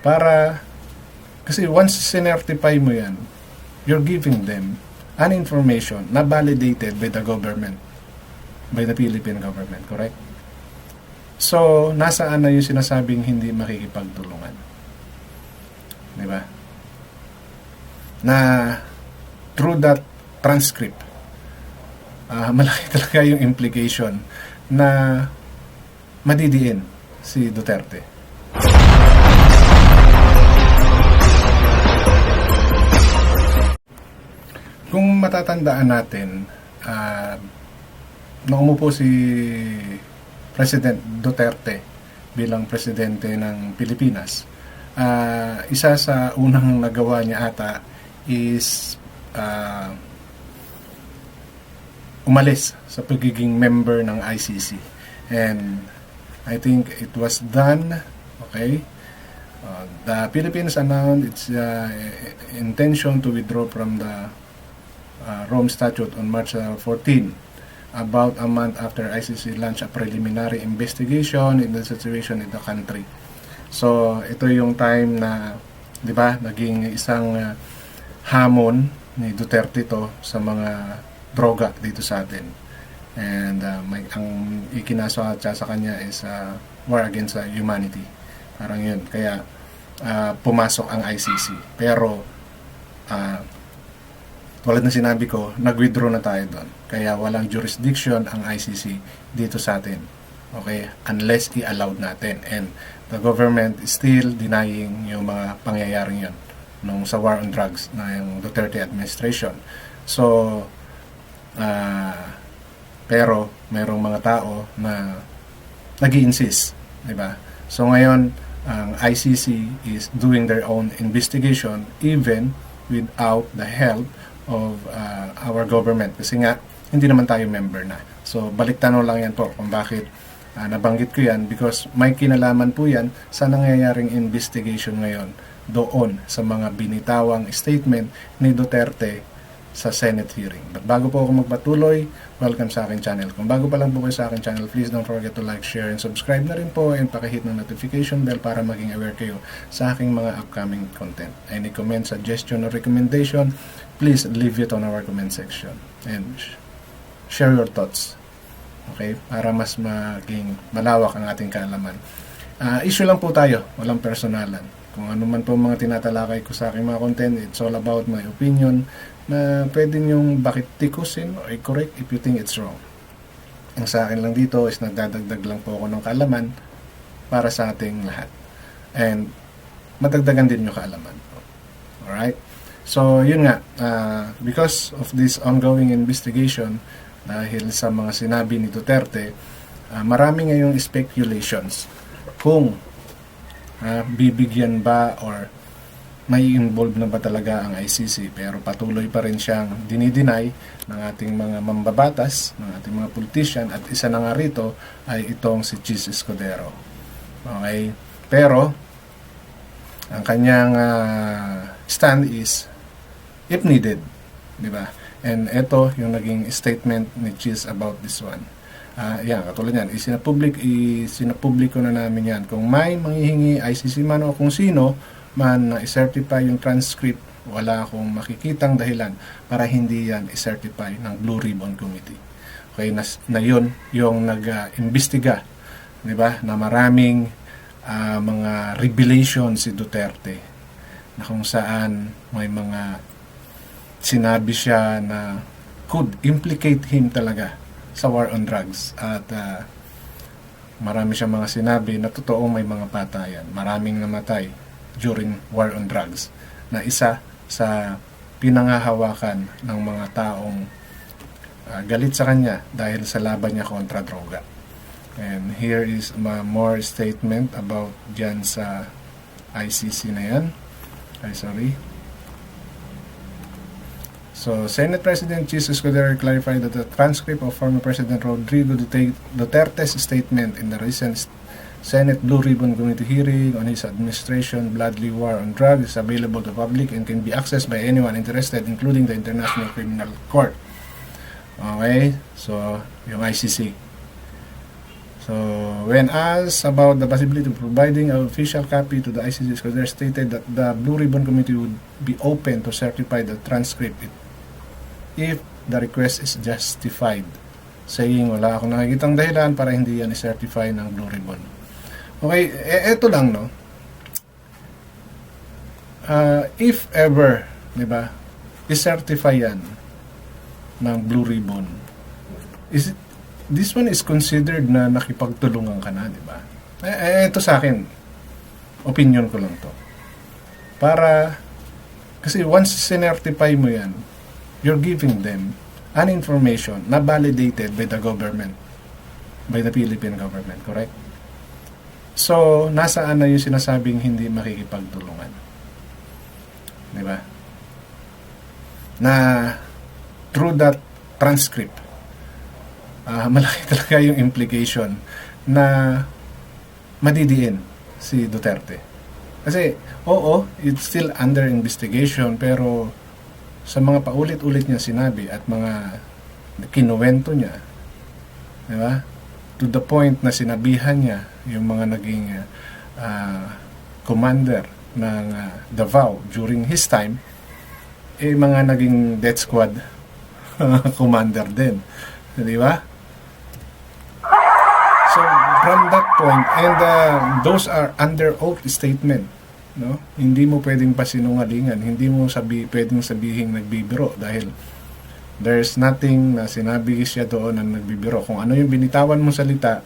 Para, kasi once sinertify mo yan, you're giving them an information na validated by the government, by the Philippine government, correct? So, nasaan na yung sinasabing hindi makikipagtulungan? Di ba? Na through that transcript, malaki talaga yung implication na madidiin si Duterte. Kung matatandaan natin, nung umupo si President Duterte bilang presidente ng Pilipinas, isa sa unang nagawa niya ata is umalis sa pagiging member ng ICC. And I think it was done, okay? The Philippines announced its intention to withdraw from the Rome Statute on March 14, about a month after ICC launched a preliminary investigation in the situation in the country. So, ito yung time na, di ba, naging isang hamon ni Duterte to sa mga droga dito sa atin. And ang ikinaso siya sa kanya is war against humanity. Parang yun. Kaya pumasok ang ICC. Pero tulad na sinabi ko, nag-withdraw na tayo doon. Kaya walang jurisdiction ang ICC dito sa atin. Okay? Unless i-allowed natin. And the government is still denying yung mga pangyayaring yun nung sa war on drugs na yung Duterte administration. So, pero mayroong mga tao na nag-i-insist, di ba? So ngayon, ang ICC is doing their own investigation even without the help of our government, kasi nga hindi naman tayo member na. So balik tanong lang yan po kung bakit nabanggit ko yan, because may kinalaman po yan sa nangyayaring investigation ngayon doon sa mga binitawang statement ni Duterte sa Senate hearing. But bago po ako magpatuloy, welcome sa akin channel. Kung bago pa lang po kayo sa akin channel, please don't forget to like, share, and subscribe na rin po, and pakihit ng notification bell para maging aware kayo sa aking mga upcoming content. Any comment, suggestion, or recommendation, please leave it on our comment section. And share your thoughts. Okay? Para mas maging malawak ang ating kaalaman. Issue lang po tayo, walang personalan. Kung ano man po mga tinatalakay ko sa aking mga content, it's all about my opinion na pwede nyong bakit tikusin or i-correct if you think it's wrong. Ang sa akin lang dito is nagdadagdag lang po ako ng kaalaman para sa ating lahat. And madagdagan din yung kaalaman. Alright? So, yun nga, because of this ongoing investigation, dahil sa mga sinabi ni Duterte, marami ngayong speculations kung bibigyan ba or may involved na ba talaga ang ICC, pero patuloy pa rin siyang dinideny ng ating mga mambabatas, ng ating mga politician, at isa na nga rito ay itong si Chis Escudero. Okay? Pero ang kanyang stand is if needed, di ba? And ito yung naging statement ni Chis about this one. Yan, katulad yan, isinapubliko na namin yan. Kung may manghihingi ICC man o kung sino man na i-certify yung transcript, wala akong makikitang dahilan para hindi yan i-certify ng Blue Ribbon Committee. Okay, na yun yung nag-imbestiga, di ba, na maraming mga revelation si Duterte, na kung saan may mga sinabi siya na could implicate him talaga sa war on drugs, at marami siyang mga sinabi na totoo may mga patayan, maraming namatay during war on drugs, na isa sa pinangahawakan ng mga taong galit sa kanya dahil sa laban niya kontra droga. And here is more statement about dyan sa ICC na yan. So, Senate President Chis Escudero clarified that the transcript of former President Rodrigo Duterte's statement in the recent Senate Blue Ribbon Committee hearing on his administration bloody war on drugs is available to public and can be accessed by anyone interested, including the International Criminal Court. Okay, so yung ICC. So, when asked about the possibility of providing an official copy to the ICC, they stated that the Blue Ribbon Committee would be open to certify the transcript if the request is justified, saying wala akong nakikitang dahilan para hindi yan i-certify ng Blue Ribbon. Okay, eto lang, no? If ever, di ba, i-certify yan ng Blue Ribbon, this one is considered na nakipagtulungan ka na, di ba? Ito sa akin, opinion ko lang to. Para, kasi once sinertify mo yan, you're giving them an information na validated by the government, by the Philippine government, correct? So, nasaan na yung sinasabing hindi makikipagtulungan? Di ba? Na through that transcript, malaki talaga yung implication na madidiin si Duterte. Kasi, oo, it's still under investigation, pero sa mga paulit-ulit niya sinabi at mga kinuwento niya, di ba? To the point na sinabihan niya yung mga naging commander ng Davao during his time, mga naging death squad commander din. Di ba? So, from that point, and those are under oath statement. No? Hindi mo pwedeng pasinungalingan, hindi mo pwedeng sabihin nagbibiro dahil there's nothing na sinabi siya doon na nagbibiro. Kung ano yung binitawan mong salita,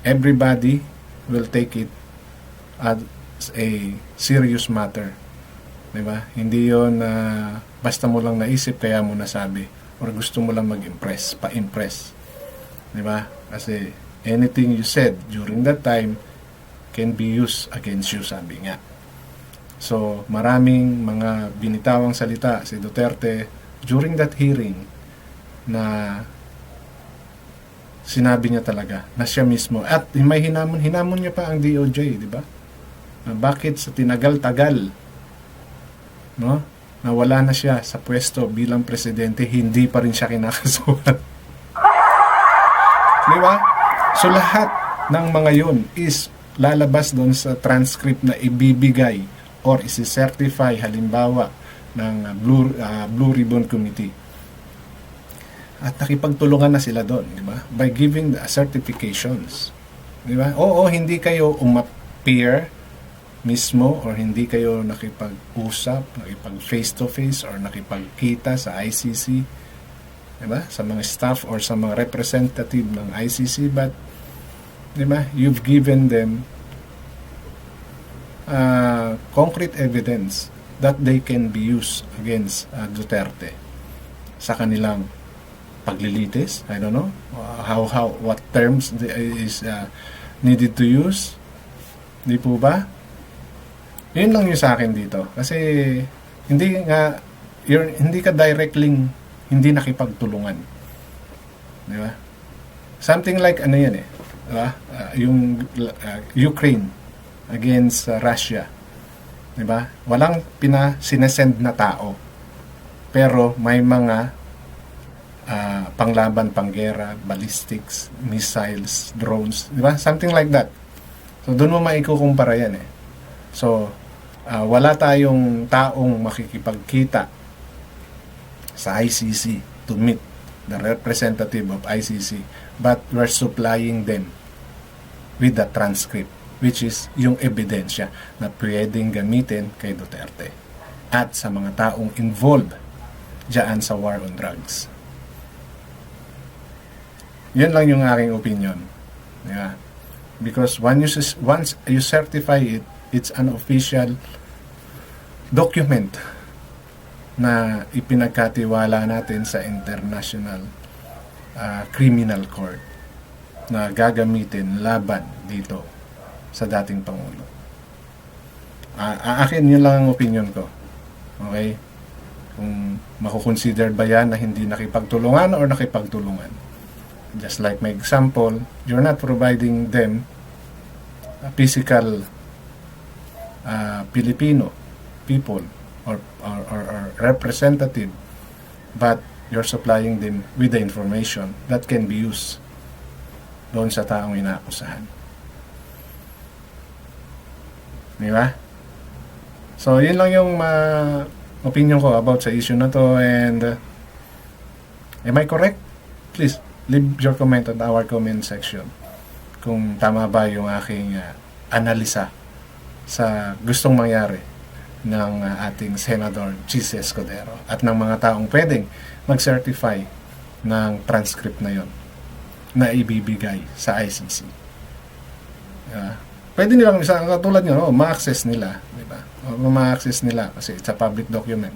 everybody will take it as a serious matter. Diba? Hindi yun basta mo lang naisip kaya mo nasabi or gusto mo lang mag-impress, pa-impress. Diba? Kasi anything you said during that time can be used against you, sabi nga. So, maraming mga binitawang salita si Duterte during that hearing na sinabi niya talaga na siya mismo. At may hinamon niya pa ang DOJ, di ba? Bakit sa tinagal-tagal, no? Na wala na siya sa pwesto bilang presidente, hindi pa rin siya kinakasuhan. Di ba? So, lahat ng mga yun is lalabas doon sa transcript na ibibigay or isi-certify halimbawa ng Blue Ribbon Committee. At nakipagtulungan na sila doon, di ba? By giving the certifications. Di ba? Oo, hindi kayo umappear mismo or hindi kayo nakipag-usap, nakipag face-to-face or nakipagkita sa ICC, di ba? Sa mga staff or sa mga representative ng ICC, but diba? You've given them concrete evidence that they can be used against Duterte sa kanilang paglilitis. I don't know what terms is needed to use. Di po ba? Yun lang yung sa akin dito. Kasi hindi ka directly hindi nakipagtulungan. Di ba? Something like ano yan eh. Yung Ukraine against Russia. Diba? Walang sinesend na tao. Pero may mga panglaban, panggera, ballistics, missiles, drones. Diba? Something like that. So, doon mo maikukumpara yan eh. So, wala tayong taong makikipagkita sa ICC to meet the representative of ICC, but we're supplying them with the transcript, which is yung ebidensya na pwedeng gamitin kay Duterte at sa mga taong involved dyan sa war on drugs. Yan lang yung aking opinion. Yeah. Because once you certify it, it's an official document na ipinagkatiwala natin sa International Criminal Court na gagamitin laban dito sa dating Pangulo. Akin yun lang ang opinion ko. Okay? Kung makukonsider ba yan na hindi nakipagtulungan or nakipagtulungan. Just like my example, you're not providing them a physical Filipino people or representative, but you're supplying them with the information that can be used doon sa taong inaakusahan. Di ba? So, yun lang yung opinion ko about sa issue na to. And am I correct? Please, leave your comment on our comment section kung tama ba yung aking analisa sa gustong mangyari ng ating Senador Chis Escudero at ng mga taong pwedeng mag-certify ng transcript na yon na ibibigay sa ICC. Pwede nilang isa katulad nyo, ma-access nila, di ba? Ma-access nila kasi it's a public document.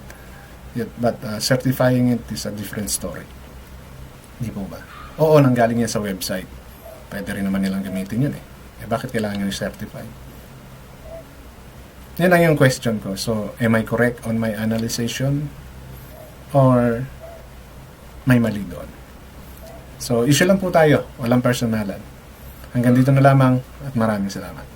But certifying it is a different story. Di po ba? Oo, nanggaling yan sa website. Pwede rin naman nilang gamitin yun bakit kailangan nyo i-certify? Yan lang yung question ko. So, am I correct on my analyzation? Or may mali doon? So, issue lang po tayo. Walang personalan. Hanggang dito na lamang at maraming salamat.